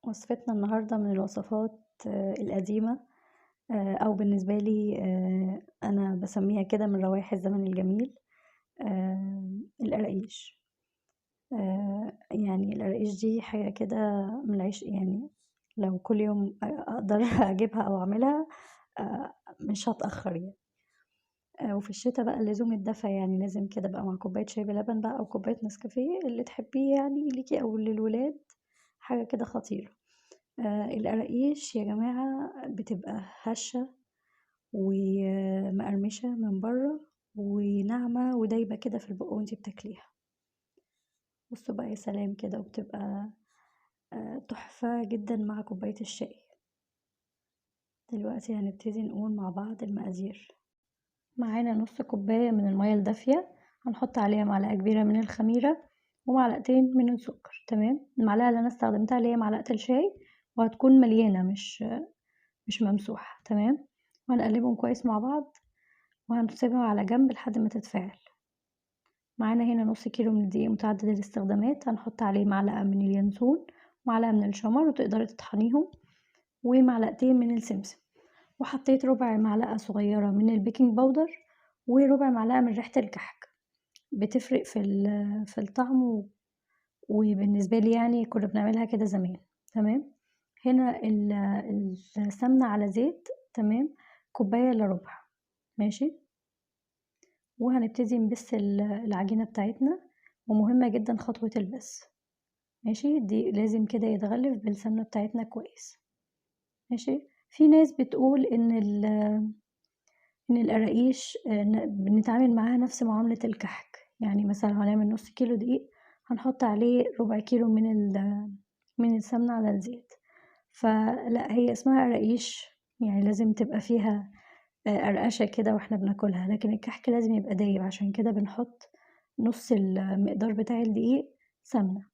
وصفتنا النهاردة من الوصفات القديمة، أو بالنسبة لي أنا بسميها كده من روائح الزمن الجميل. القراقيش. يعني القراقيش دي حاجة كده من العشق، يعني لو كل يوم أقدر أجيبها أو أعملها مش هتأخر يعني. وفي الشتا بقى لزوم الدفا، يعني لازم كده بقى مع كوباية شاي بلبن بقى أو كوباية نسكافيه اللي تحبيه، يعني ليكي أو للولاد، حاجة كده خطيرة. القراقيش يا جماعة بتبقى هشة ومقرمشة من بره وناعمة ودايبة كده في البق وانتي بتاكليها. بصوا بقى يا سلام كده، وبتبقى تحفة جدا مع كوباية الشاي. دلوقتي هنبتدي نقول مع بعض المقادير. معانا نص كوباية من المية الدافية، هنحط عليها معلقة كبيرة من الخميرة ومعلقتين من السكر. تمام، المعلقة اللي انا استخدمتها اللي هي معلقة الشاي، وهتكون مليانة مش ممسوحة. تمام، وهنقلبهم كويس مع بعض وهنسيبها على جنب لحد ما تتفاعل. معانا هنا نص كيلو من الدقيق متعدد الاستخدامات، هنحط عليه معلقة من اليانسون ومعلقة من الشمر وتقدري تطحنيهم، ومعلقتين من السمسم، وحطيت ربع معلقة صغيرة من البيكنج باودر وربع معلقة من ريحة الكحك. بتفرق في الطعم، وبالنسبة لي يعني كنا بنعملها كده زمان. تمام، هنا السمنة على زيت. تمام، كوباية الا ربع. ماشي، وهنبتدي نبس العجينة بتاعتنا، ومهمة جدا خطوة البس. ماشي، دي لازم كده يتغلف بالسمنة بتاعتنا كويس. ماشي، في ناس بتقول ان القراقيش بنتعامل معاها نفس معاملة الكحك، يعني مثلا هنعمل نص كيلو دقيق هنحط عليه ربع كيلو من السمنة على الزيت. فلا، هي اسمها قراقيش، يعني لازم تبقى فيها قرقشة كده واحنا بناكلها، لكن الكحك لازم يبقى دايب، عشان كده بنحط نص المقدار بتاع الدقيق سمنة.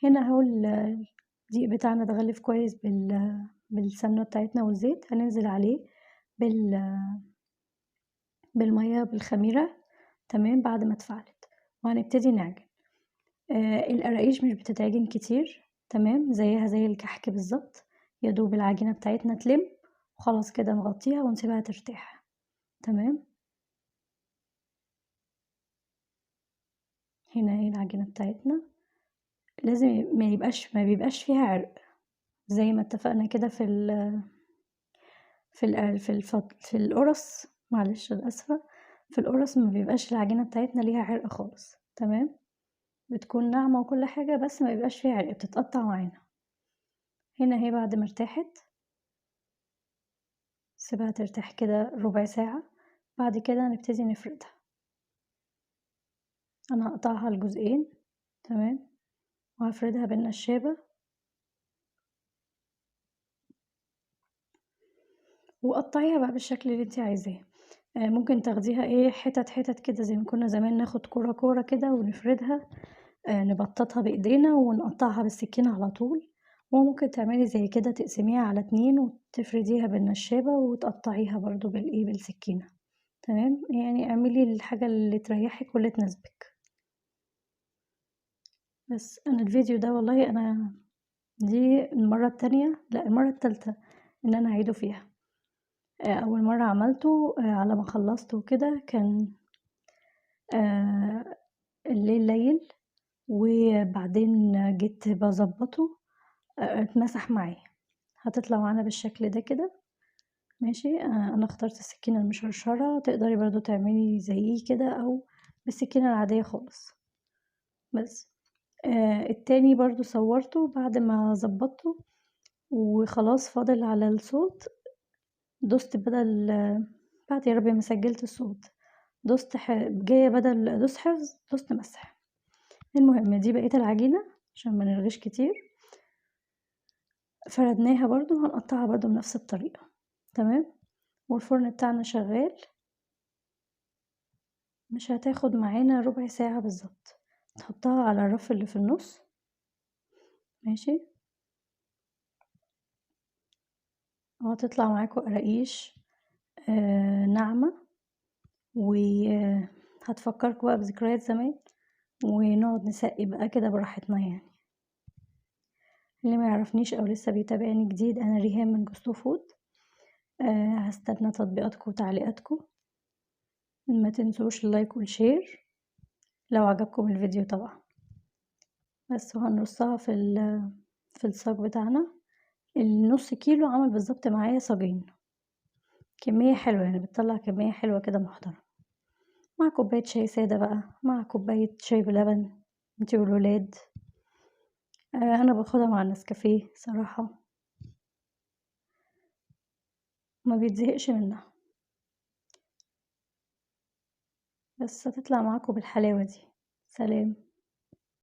هنا اهو الدقيق بتاعنا اتغلف كويس بالسمنة بتاعتنا والزيت، هننزل عليه بالمية بالخميرة. تمام، بعد ما اتفعلت، وهنبتدي نعجن. القراقيش مش بتتعجن كتير، تمام، زيها زي الكحك بالظبط، يدوب العجينة بتاعتنا تلم وخلاص كده نغطيها ونسيبها ترتاح. تمام، هنا اهي العجينة بتاعتنا، لازم ما بيبقاش فيها عرق، زي ما اتفقنا كده في القرص. معلش أنا آسفة، في القرص ما بيبقاش العجينة بتاعتنا ليها عرق خالص. تمام، بتكون ناعمة وكل حاجة، بس ما بيبقاش فيها عرق، بتتقطع معانا. هنا اهي بعد ما ارتاحت، سيبها ترتاح كده ربع ساعة، بعد كده نبتدي نفردها. انا هقطعها لجزئين. تمام، وهفردها بالنشابة، وقطعيها بقى بالشكل اللي انتي عايزاه. ممكن تاخديها ايه، حتت حتت كده، زي ما كنا زمان ناخد كورة كورة كده ونفردها، نبططها بايدينا ونقطعها بالسكينة على طول. وممكن تعملي زي كده تقسميها على 2 وتفرديها بالنشابة وتقطعيها برضو بالسكينة. تمام، يعني اعملي الحاجة اللي تريحك واللي تناسبك. بس انا الفيديو ده والله انا دي المرة التانية، لا المرة التالتة ان انا اعيده فيها. اول مرة عملته على ما خلصته وكده كان آه، الليل ليل، وبعدين جيت بظبطه اتمسح معايا. هتطلع معانا بالشكل ده كده. ماشي، انا اخترت السكينة المشرشرة، تقدري برضو تعملي زيه كده او بالسكينة العادية خالص. بس التاني برضو صورته بعد ما ظبطته وخلاص، فاضل على الصوت. دوست بدل بعد يا ربي ما سجلت الصوت، جاية بدل دوست حفظ دوست مسح. المهم دي بقية العجينة عشان ما نرغيش كتير، فردناها برضو، هنقطعها برضو بنفس الطريقة. تمام، والفرن بتاعنا شغال، مش هتاخد معانا ربع ساعة بالظبط. نحطها على الرف اللي في النص. ماشي، وهتطلع معاكم قراقيش ناعمة، وهتفكركوا بقى بذكريات زمان، ونقعد نسقي بقى كده براحتنا يعني. اللي ما يعرفنيش أو لسه بيتابعني جديد، أنا ريهام من جوستو فود. هستنى تطبيقاتكم وتعليقاتكم. ما تنسوش اللايك والشير لو عجبكم الفيديو طبعا. بس وهنرصها في الصاج بتاعنا. النص كيلو عمل بالظبط معايا صاجين، كمية حلوة يعني، بتطلع كمية حلوة كده محترمة، مع كوباية شاي سادة بقى، مع كوباية شاي بلبن انتي والولاد. أنا باخدها مع النسكافيه صراحة، ما بيتزهقش منها، بس هتطلع معاكم بالحلاوة دي. سلام.